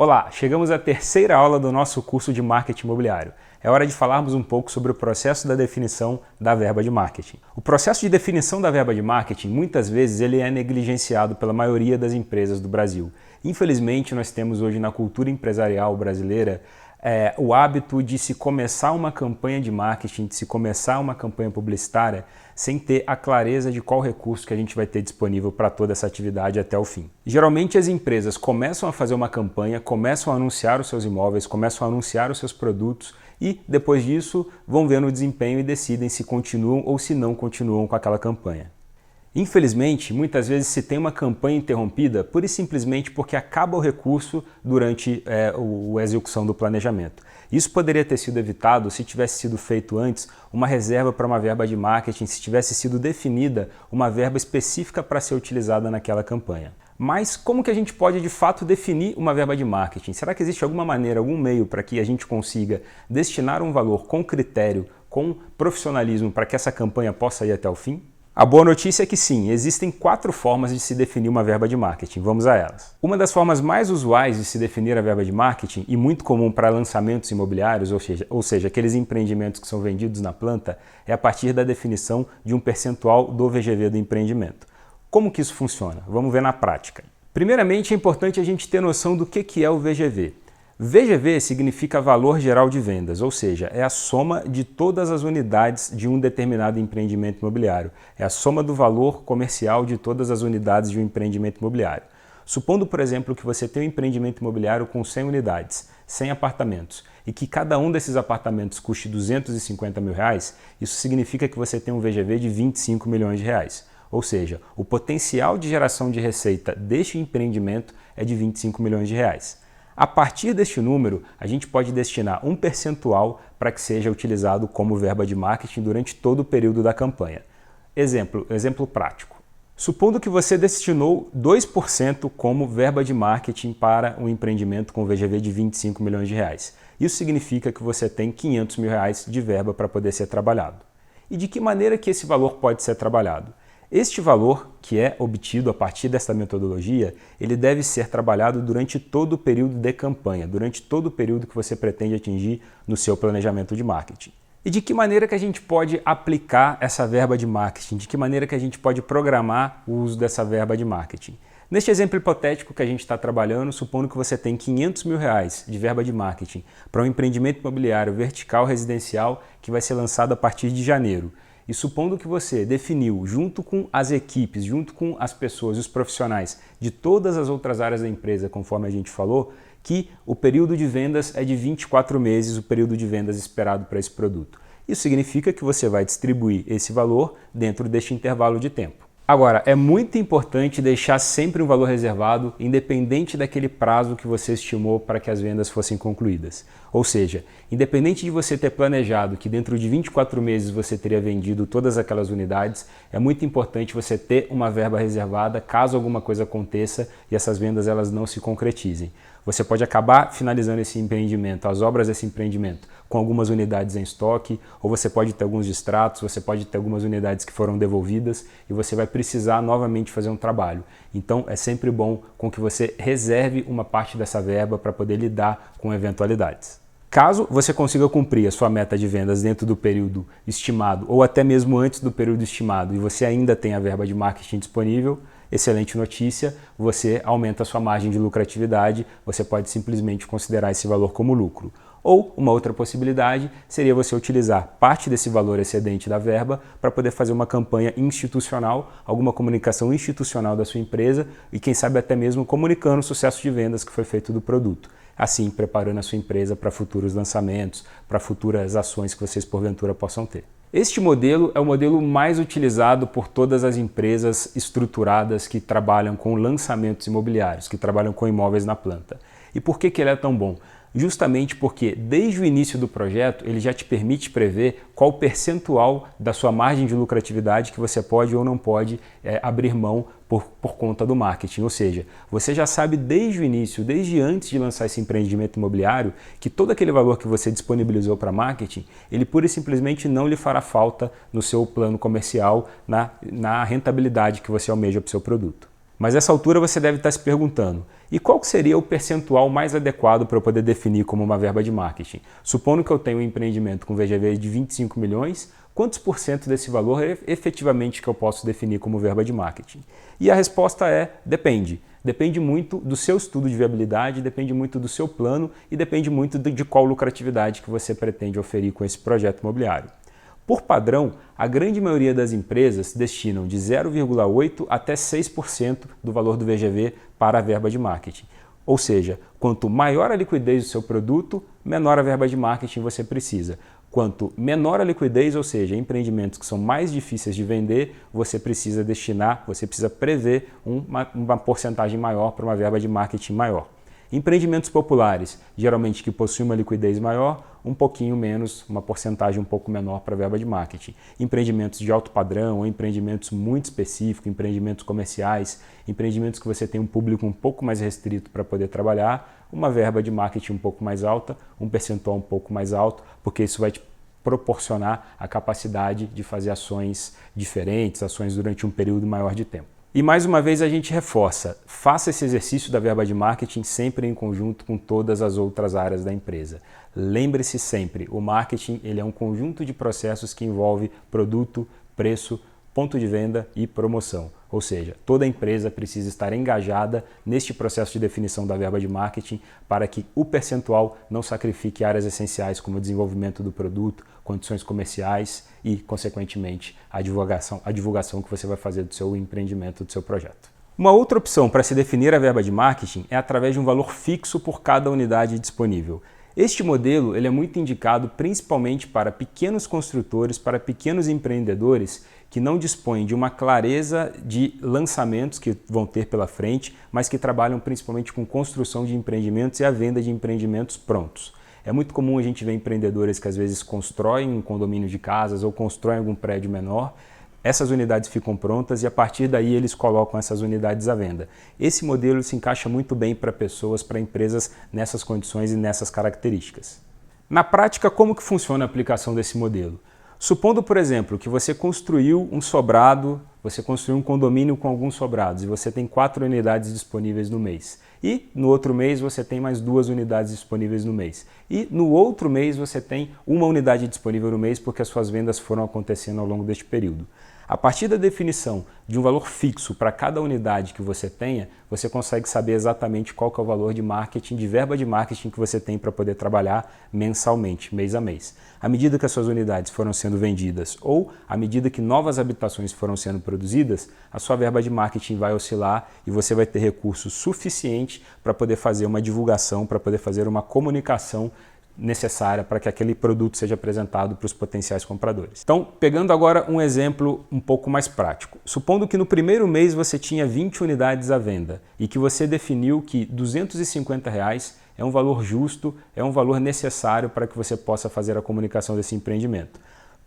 Olá, chegamos à terceira aula do nosso curso de Marketing Imobiliário. É hora de falarmos um pouco sobre o processo da definição da verba de marketing. O processo de definição da verba de marketing, muitas vezes, ele é negligenciado pela maioria das empresas do Brasil. Infelizmente, nós temos hoje na cultura empresarial brasileira o hábito de se começar uma campanha de marketing, de se começar uma campanha publicitária, sem ter a clareza de qual recurso que a gente vai ter disponível para toda essa atividade até o fim. Geralmente as empresas começam a fazer uma campanha, começam a anunciar os seus imóveis, começam a anunciar os seus produtos e depois disso vão vendo o desempenho e decidem se continuam ou se não continuam com aquela campanha. Infelizmente, muitas vezes se tem uma campanha interrompida pura e simplesmente porque acaba o recurso durante a execução do planejamento. Isso poderia ter sido evitado se tivesse sido feito antes uma reserva para uma verba de marketing, se tivesse sido definida uma verba específica para ser utilizada naquela campanha. Mas como que a gente pode de fato definir uma verba de marketing? Será que existe alguma maneira, algum meio para que a gente consiga destinar um valor com critério, com profissionalismo para que essa campanha possa ir até o fim? A boa notícia é que sim, existem 4 formas de se definir uma verba de marketing. Vamos a elas. Uma das formas mais usuais de se definir a verba de marketing e muito comum para lançamentos imobiliários, ou seja, aqueles empreendimentos que são vendidos na planta, é a partir da definição de um percentual do VGV do empreendimento. Como que isso funciona? Vamos ver na prática. Primeiramente, é importante a gente ter noção do que é o VGV. VGV significa valor geral de vendas, ou seja, é a soma de todas as unidades de um determinado empreendimento imobiliário. É a soma do valor comercial de todas as unidades de um empreendimento imobiliário. Supondo, por exemplo, que você tem um empreendimento imobiliário com 100 unidades, 100 apartamentos, e que cada um desses apartamentos custe R$250 mil, isso significa que você tem um VGV de R$25 milhões. Ou seja, o potencial de geração de receita deste empreendimento é de R$25 milhões. A partir deste número, a gente pode destinar um percentual para que seja utilizado como verba de marketing durante todo o período da campanha. Exemplo prático. Supondo que você destinou 2% como verba de marketing para um empreendimento com VGV de R$25 milhões. Isso significa que você tem R$500 mil de verba para poder ser trabalhado. E de que maneira que esse valor pode ser trabalhado? Este valor, que é obtido a partir desta metodologia, ele deve ser trabalhado durante todo o período de campanha, durante todo o período que você pretende atingir no seu planejamento de marketing. E de que maneira que a gente pode aplicar essa verba de marketing? De que maneira que a gente pode programar o uso dessa verba de marketing? Neste exemplo hipotético que a gente está trabalhando, supondo que você tem R$500 mil de verba de marketing para um empreendimento imobiliário vertical residencial que vai ser lançado a partir de janeiro. E supondo que você definiu, junto com as equipes, junto com as pessoas, os profissionais de todas as outras áreas da empresa, conforme a gente falou, que o período de vendas é de 24 meses, o período de vendas esperado para esse produto. Isso significa que você vai distribuir esse valor dentro deste intervalo de tempo. Agora, é muito importante deixar sempre um valor reservado, independente daquele prazo que você estimou para que as vendas fossem concluídas. Ou seja, independente de você ter planejado que dentro de 24 meses você teria vendido todas aquelas unidades, é muito importante você ter uma verba reservada caso alguma coisa aconteça e essas vendas elas não se concretizem. Você pode acabar finalizando esse empreendimento, as obras desse empreendimento, com algumas unidades em estoque, ou você pode ter alguns distratos, você pode ter algumas unidades que foram devolvidas e você vai precisar novamente fazer um trabalho. Então é sempre bom com que você reserve uma parte dessa verba para poder lidar com eventualidades. Caso você consiga cumprir a sua meta de vendas dentro do período estimado ou até mesmo antes do período estimado e você ainda tem a verba de marketing disponível, excelente notícia, você aumenta a sua margem de lucratividade, você pode simplesmente considerar esse valor como lucro. Ou uma outra possibilidade seria você utilizar parte desse valor excedente da verba para poder fazer uma campanha institucional, alguma comunicação institucional da sua empresa e quem sabe até mesmo comunicando o sucesso de vendas que foi feito do produto. Assim, preparando a sua empresa para futuros lançamentos, para futuras ações que vocês porventura possam ter. Este modelo é o modelo mais utilizado por todas as empresas estruturadas que trabalham com lançamentos imobiliários, que trabalham com imóveis na planta. E por que ele é tão bom? Justamente porque desde o início do projeto ele já te permite prever qual o percentual da sua margem de lucratividade que você pode ou não pode abrir mão por conta do marketing. Ou seja, você já sabe desde o início, desde antes de lançar esse empreendimento imobiliário, que todo aquele valor que você disponibilizou para marketing, ele pura e simplesmente não lhe fará falta no seu plano comercial, na rentabilidade que você almeja para o seu produto. Mas nessa altura você deve estar se perguntando, e qual seria o percentual mais adequado para eu poder definir como uma verba de marketing? Supondo que eu tenho um empreendimento com VGV de 25 milhões, quantos por cento desse valor é efetivamente que eu posso definir como verba de marketing? E a resposta é, depende. Depende muito do seu estudo de viabilidade, depende muito do seu plano e depende muito de qual lucratividade que você pretende oferir com esse projeto imobiliário. Por padrão, a grande maioria das empresas destinam de 0,8% até 6% do valor do VGV para a verba de marketing. Ou seja, quanto maior a liquidez do seu produto, menor a verba de marketing você precisa. Quanto menor a liquidez, ou seja, empreendimentos que são mais difíceis de vender, você precisa destinar, você precisa prever uma porcentagem maior para uma verba de marketing maior. Empreendimentos populares, geralmente que possuem uma liquidez maior, um pouquinho menos, uma porcentagem um pouco menor para a verba de marketing. Empreendimentos de alto padrão, ou empreendimentos muito específicos, empreendimentos comerciais, empreendimentos que você tem um público um pouco mais restrito para poder trabalhar, uma verba de marketing um pouco mais alta, um percentual um pouco mais alto, porque isso vai te proporcionar a capacidade de fazer ações diferentes, ações durante um período maior de tempo. E mais uma vez a gente reforça, faça esse exercício da verba de marketing sempre em conjunto com todas as outras áreas da empresa. Lembre-se sempre, o marketing ele é um conjunto de processos que envolve produto, preço, ponto de venda e promoção. Ou seja, toda empresa precisa estar engajada neste processo de definição da verba de marketing para que o percentual não sacrifique áreas essenciais como o desenvolvimento do produto, condições comerciais e, consequentemente, a divulgação que você vai fazer do seu empreendimento, do seu projeto. Uma outra opção para se definir a verba de marketing é através de um valor fixo por cada unidade disponível. Este modelo ele é muito indicado principalmente para pequenos construtores, para pequenos empreendedores que não dispõem de uma clareza de lançamentos que vão ter pela frente, mas que trabalham principalmente com construção de empreendimentos e a venda de empreendimentos prontos. É muito comum a gente ver empreendedores que às vezes constroem um condomínio de casas ou constroem algum prédio menor. Essas unidades ficam prontas e a partir daí eles colocam essas unidades à venda. Esse modelo se encaixa muito bem para pessoas, para empresas nessas condições e nessas características. Na prática, como que funciona a aplicação desse modelo? Supondo, por exemplo, que você construiu um sobrado, você construiu um condomínio com alguns sobrados e você tem 4 unidades disponíveis no mês. E no outro mês você tem mais 2 unidades disponíveis no mês. E no outro mês você tem uma unidade disponível no mês porque as suas vendas foram acontecendo ao longo deste período. A partir da definição de um valor fixo para cada unidade que você tenha, você consegue saber exatamente qual que é o valor de marketing, de verba de marketing que você tem para poder trabalhar mensalmente, mês a mês. À medida que as suas unidades foram sendo vendidas ou à medida que novas habitações foram sendo produzidas, a sua verba de marketing vai oscilar e você vai ter recursos suficientes para poder fazer uma divulgação, para poder fazer uma comunicação necessária para que aquele produto seja apresentado para os potenciais compradores. Então, pegando agora um exemplo um pouco mais prático. Supondo que no primeiro mês você tinha 20 unidades à venda e que você definiu que R$ 250 é um valor justo, é um valor necessário para que você possa fazer a comunicação desse empreendimento.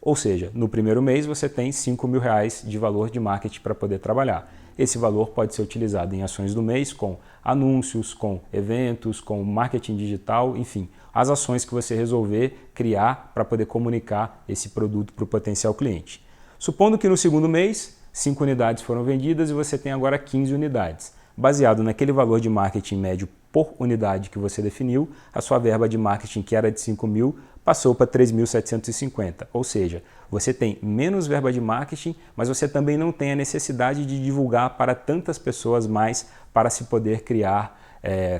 Ou seja, no primeiro mês você tem R$ 5.000 de valor de marketing para poder trabalhar. Esse valor pode ser utilizado em ações do mês, com anúncios, com eventos, com marketing digital, enfim, as ações que você resolver criar para poder comunicar esse produto para o potencial cliente. Supondo que no segundo mês, 5 unidades foram vendidas e você tem agora 15 unidades. Baseado naquele valor de marketing médio por unidade que você definiu, a sua verba de marketing, que era de 5.000, passou para 3.750, ou seja, você tem menos verba de marketing, mas você também não tem a necessidade de divulgar para tantas pessoas mais para se poder criar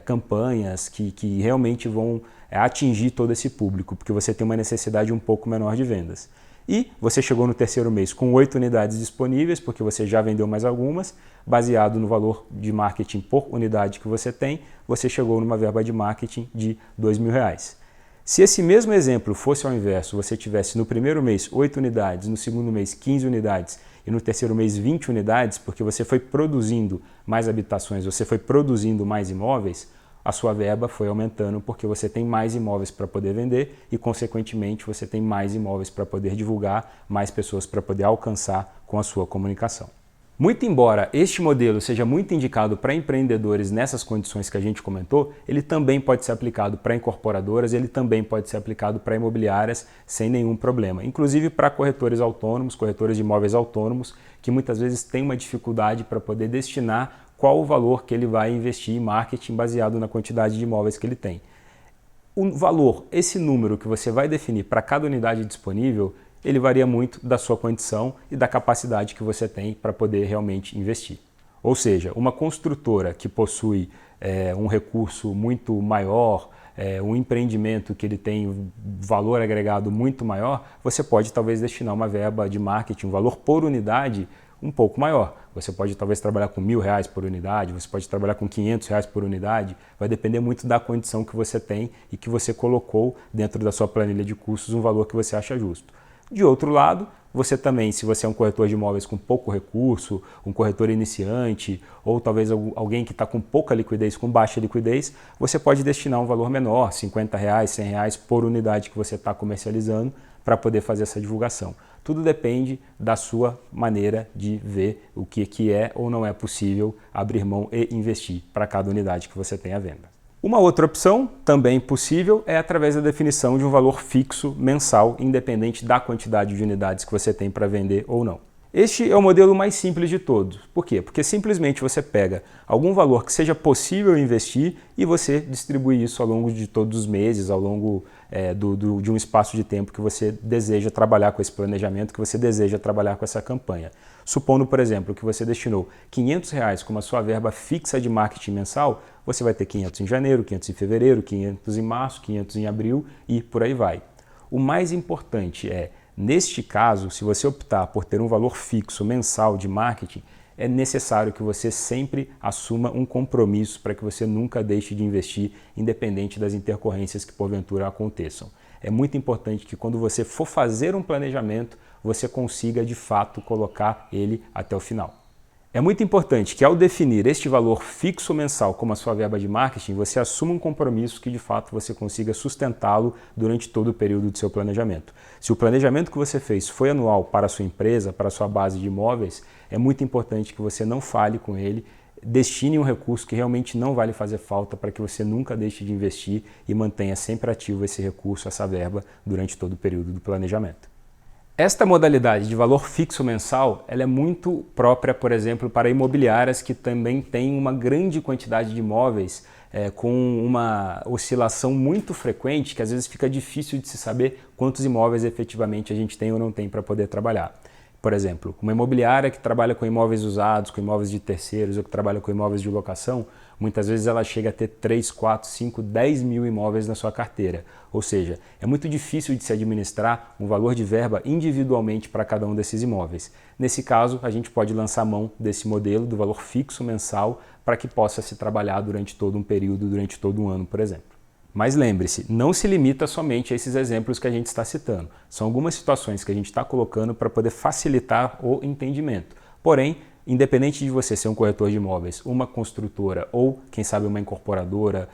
campanhas que realmente vão atingir todo esse público, porque você tem uma necessidade um pouco menor de vendas. E você chegou no terceiro mês com 8 unidades disponíveis, porque você já vendeu mais algumas, baseado no valor de marketing por unidade que você tem, você chegou numa verba de marketing de R$ 2.000. Se esse mesmo exemplo fosse ao inverso, você tivesse no primeiro mês 8 unidades, no segundo mês 15 unidades e no terceiro mês 20 unidades, porque você foi produzindo mais habitações, você foi produzindo mais imóveis, a sua verba foi aumentando porque você tem mais imóveis para poder vender e, consequentemente, você tem mais imóveis para poder divulgar, mais pessoas para poder alcançar com a sua comunicação. Muito embora este modelo seja muito indicado para empreendedores nessas condições que a gente comentou, ele também pode ser aplicado para incorporadoras, ele também pode ser aplicado para imobiliárias sem nenhum problema. Inclusive para corretores autônomos, corretores de imóveis autônomos, que muitas vezes têm uma dificuldade para poder destinar qual o valor que ele vai investir em marketing baseado na quantidade de imóveis que ele tem. O valor, esse número que você vai definir para cada unidade disponível, ele varia muito da sua condição e da capacidade que você tem para poder realmente investir. Ou seja, uma construtora que possui um recurso muito maior, um empreendimento que ele tem valor agregado muito maior, você pode talvez destinar uma verba de marketing, um valor por unidade um pouco maior. Você pode talvez trabalhar com R$1.000 por unidade, você pode trabalhar com R$500 por unidade, vai depender muito da condição que você tem e que você colocou dentro da sua planilha de custos um valor que você acha justo. De outro lado, você também, se você é um corretor de imóveis com pouco recurso, um corretor iniciante, ou talvez alguém que está com pouca liquidez, com baixa liquidez, você pode destinar um valor menor, R$50, R$100 por unidade que você está comercializando para poder fazer essa divulgação. Tudo depende da sua maneira de ver o que é ou não é possível abrir mão e investir para cada unidade que você tem à venda. Uma outra opção, também possível, é através da definição de um valor fixo mensal, independente da quantidade de unidades que você tem para vender ou não. Este é o modelo mais simples de todos. Por quê? Porque simplesmente você pega algum valor que seja possível investir e você distribui isso ao longo de todos os meses, ao longo de um espaço de tempo que você deseja trabalhar com esse planejamento, que você deseja trabalhar com essa campanha. Supondo, por exemplo, que você destinou R$500 como a sua verba fixa de marketing mensal, você vai ter 500 em janeiro, 500 em fevereiro, 500 em março, 500 em abril e por aí vai. O mais importante é, neste caso, se você optar por ter um valor fixo mensal de marketing, é necessário que você sempre assuma um compromisso para que você nunca deixe de investir, independente das intercorrências que porventura aconteçam. É muito importante que quando você for fazer um planejamento, você consiga de fato colocar ele até o final. É muito importante que ao definir este valor fixo mensal como a sua verba de marketing, você assuma um compromisso que de fato você consiga sustentá-lo durante todo o período do seu planejamento. Se o planejamento que você fez foi anual para a sua empresa, para a sua base de imóveis, é muito importante que você não fale com ele, destine um recurso que realmente não vai lhe fazer falta para que você nunca deixe de investir e mantenha sempre ativo esse recurso, essa verba, durante todo o período do planejamento. Esta modalidade de valor fixo mensal, ela é muito própria, por exemplo, para imobiliárias que também têm uma grande quantidade de imóveis com uma oscilação muito frequente, que às vezes fica difícil de se saber quantos imóveis efetivamente a gente tem ou não tem para poder trabalhar. Por exemplo, uma imobiliária que trabalha com imóveis usados, com imóveis de terceiros ou que trabalha com imóveis de locação, muitas vezes ela chega a ter 3, 4, 5, 10 mil imóveis na sua carteira. Ou seja, é muito difícil de se administrar um valor de verba individualmente para cada um desses imóveis. Nesse caso, a gente pode lançar mão desse modelo do valor fixo mensal para que possa se trabalhar durante todo um período, durante todo um ano, por exemplo. Mas lembre-se, não se limita somente a esses exemplos que a gente está citando. São algumas situações que a gente está colocando para poder facilitar o entendimento. Porém, independente de você ser um corretor de imóveis, uma construtora ou, quem sabe, uma incorporadora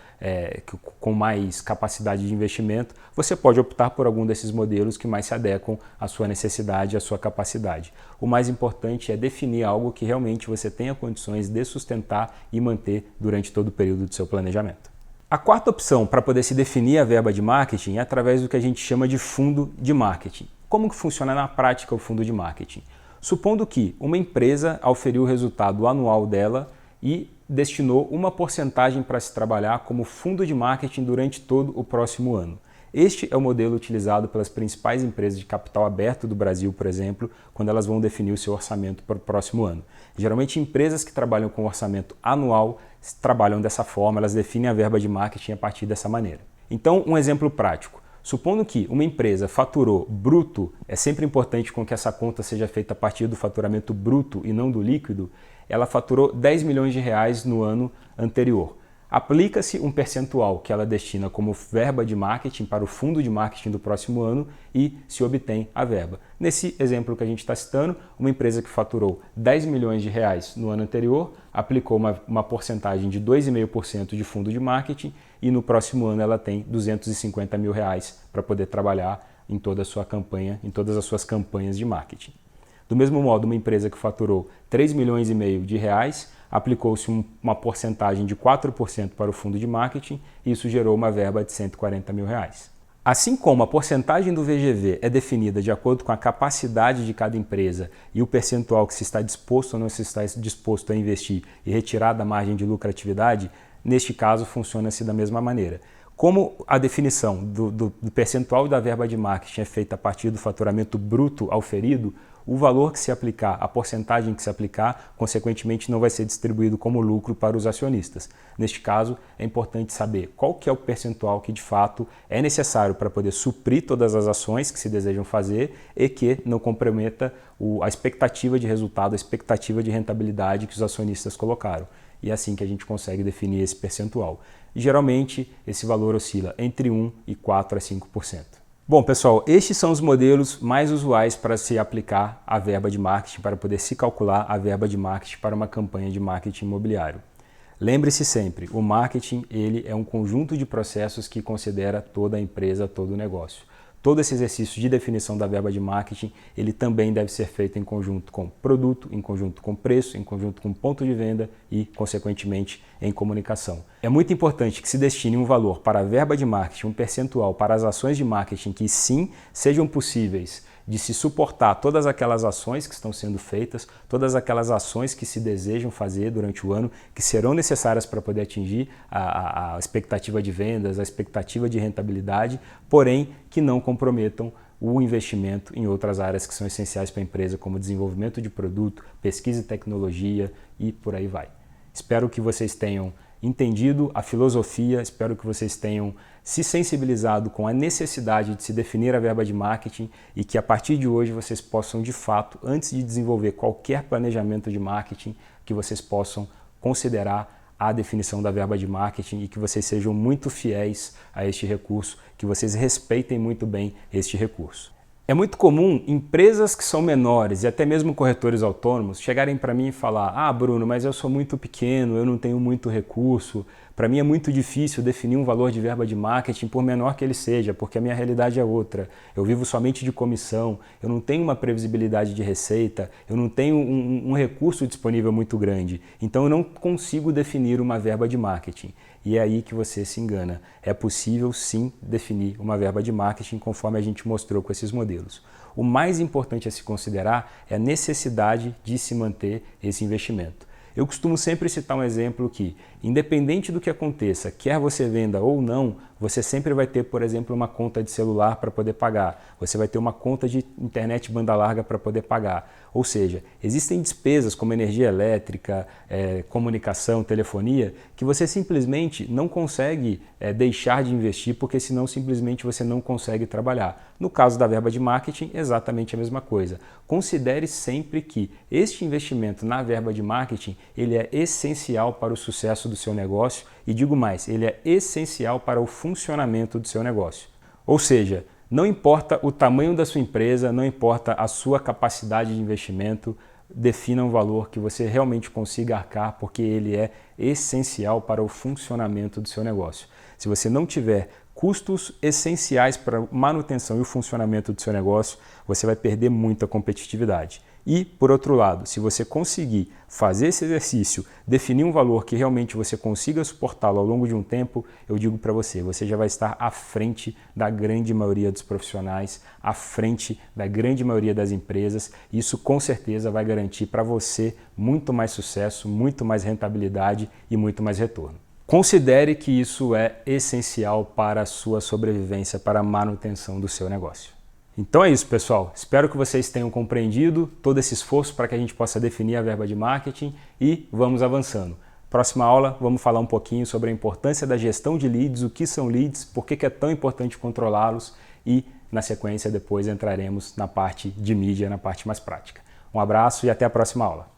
com mais capacidade de investimento, você pode optar por algum desses modelos que mais se adequam à sua necessidade, à sua capacidade. O mais importante é definir algo que realmente você tenha condições de sustentar e manter durante todo o período do seu planejamento. A quarta opção para poder se definir a verba de marketing é através do que a gente chama de fundo de marketing. Como que funciona na prática o fundo de marketing? Supondo que uma empresa auferiu o resultado anual dela e destinou uma porcentagem para se trabalhar como fundo de marketing durante todo o próximo ano. Este é o modelo utilizado pelas principais empresas de capital aberto do Brasil, por exemplo, quando elas vão definir o seu orçamento para o próximo ano. Geralmente, empresas que trabalham com orçamento anual trabalham dessa forma, elas definem a verba de marketing a partir dessa maneira. Então, um exemplo prático. Supondo que uma empresa faturou bruto, é sempre importante com que essa conta seja feita a partir do faturamento bruto e não do líquido, ela faturou 10 milhões de reais no ano anterior. Aplica-se um percentual que ela destina como verba de marketing para o fundo de marketing do próximo ano e se obtém a verba. Nesse exemplo que a gente está citando, uma empresa que faturou 10 milhões de reais no ano anterior, aplicou uma porcentagem de 2,5% de fundo de marketing e no próximo ano ela tem 250 mil reais para poder trabalhar em toda a sua campanha, em todas as suas campanhas de marketing. Do mesmo modo, uma empresa que faturou 3 milhões e meio de reais, aplicou-se uma porcentagem de 4% para o fundo de marketing e isso gerou uma verba de 140 mil reais. Assim como a porcentagem do VGV é definida de acordo com a capacidade de cada empresa e o percentual que se está disposto ou não se está disposto a investir e retirar da margem de lucratividade, neste caso funciona-se da mesma maneira. Como a definição do percentual da verba de marketing é feita a partir do faturamento bruto auferido, o valor que se aplicar, a porcentagem que se aplicar, consequentemente não vai ser distribuído como lucro para os acionistas. Neste caso, é importante saber qual que é o percentual que de fato é necessário para poder suprir todas as ações que se desejam fazer e que não comprometa a expectativa de resultado, a expectativa de rentabilidade que os acionistas colocaram. E é assim que a gente consegue definir esse percentual. E, geralmente, esse valor oscila entre 1 e 4 a 5%. Bom, pessoal, estes são os modelos mais usuais para se aplicar a verba de marketing, para poder se calcular a verba de marketing para uma campanha de marketing imobiliário. Lembre-se sempre, o marketing ele é um conjunto de processos que considera toda a empresa, todo o negócio. Todo esse exercício de definição da verba de marketing, ele também deve ser feito em conjunto com produto, em conjunto com preço, em conjunto com ponto de venda e, consequentemente, em comunicação. É muito importante que se destine um valor para a verba de marketing, um percentual para as ações de marketing que sim sejam possíveis de se suportar todas aquelas ações que estão sendo feitas, todas aquelas ações que se desejam fazer durante o ano, que serão necessárias para poder atingir a expectativa de vendas, a expectativa de rentabilidade, porém que não comprometam o investimento em outras áreas que são essenciais para a empresa, como desenvolvimento de produto, pesquisa e tecnologia e por aí vai. Espero que vocês tenham entendido a filosofia, espero que vocês tenham se sensibilizado com a necessidade de se definir a verba de marketing e que a partir de hoje vocês possam de fato, antes de desenvolver qualquer planejamento de marketing, que vocês possam considerar a definição da verba de marketing e que vocês sejam muito fiéis a este recurso, que vocês respeitem muito bem este recurso. É muito comum empresas que são menores e até mesmo corretores autônomos chegarem para mim e falar: ah, Bruno, mas eu sou muito pequeno, eu não tenho muito recurso, para mim é muito difícil definir um valor de verba de marketing por menor que ele seja, porque a minha realidade é outra. Eu vivo somente de comissão, eu não tenho uma previsibilidade de receita, eu não tenho um recurso disponível muito grande, então eu não consigo definir uma verba de marketing. E é aí que você se engana. É possível sim definir uma verba de marketing conforme a gente mostrou com esses modelos. O mais importante a se considerar é a necessidade de se manter esse investimento. Eu costumo sempre citar um exemplo que, independente do que aconteça, quer você venda ou não, você sempre vai ter, por exemplo, uma conta de celular para poder pagar. Você vai ter uma conta de internet banda larga para poder pagar. Ou seja, existem despesas como energia elétrica, comunicação, telefonia, que você simplesmente não consegue deixar de investir, porque senão simplesmente você não consegue trabalhar. No caso da verba de marketing, exatamente a mesma coisa. Considere sempre que este investimento na verba de marketing, ele é essencial para o sucesso do seu negócio e digo mais, ele é essencial para o funcionamento do seu negócio. Ou seja, não importa o tamanho da sua empresa, não importa a sua capacidade de investimento, defina um valor que você realmente consiga arcar, porque ele é essencial para o funcionamento do seu negócio. Se você não tiver custos essenciais para a manutenção e o funcionamento do seu negócio, você vai perder muita competitividade. E, por outro lado, se você conseguir fazer esse exercício, definir um valor que realmente você consiga suportá-lo ao longo de um tempo, eu digo para você, você já vai estar à frente da grande maioria dos profissionais, à frente da grande maioria das empresas. Isso com certeza vai garantir para você muito mais sucesso, muito mais rentabilidade e muito mais retorno. Considere que isso é essencial para a sua sobrevivência, para a manutenção do seu negócio. Então é isso, pessoal. Espero que vocês tenham compreendido todo esse esforço para que a gente possa definir a verba de marketing e vamos avançando. Próxima aula, vamos falar um pouquinho sobre a importância da gestão de leads, o que são leads, por que é tão importante controlá-los e, na sequência, depois entraremos na parte de mídia, na parte mais prática. Um abraço e até a próxima aula.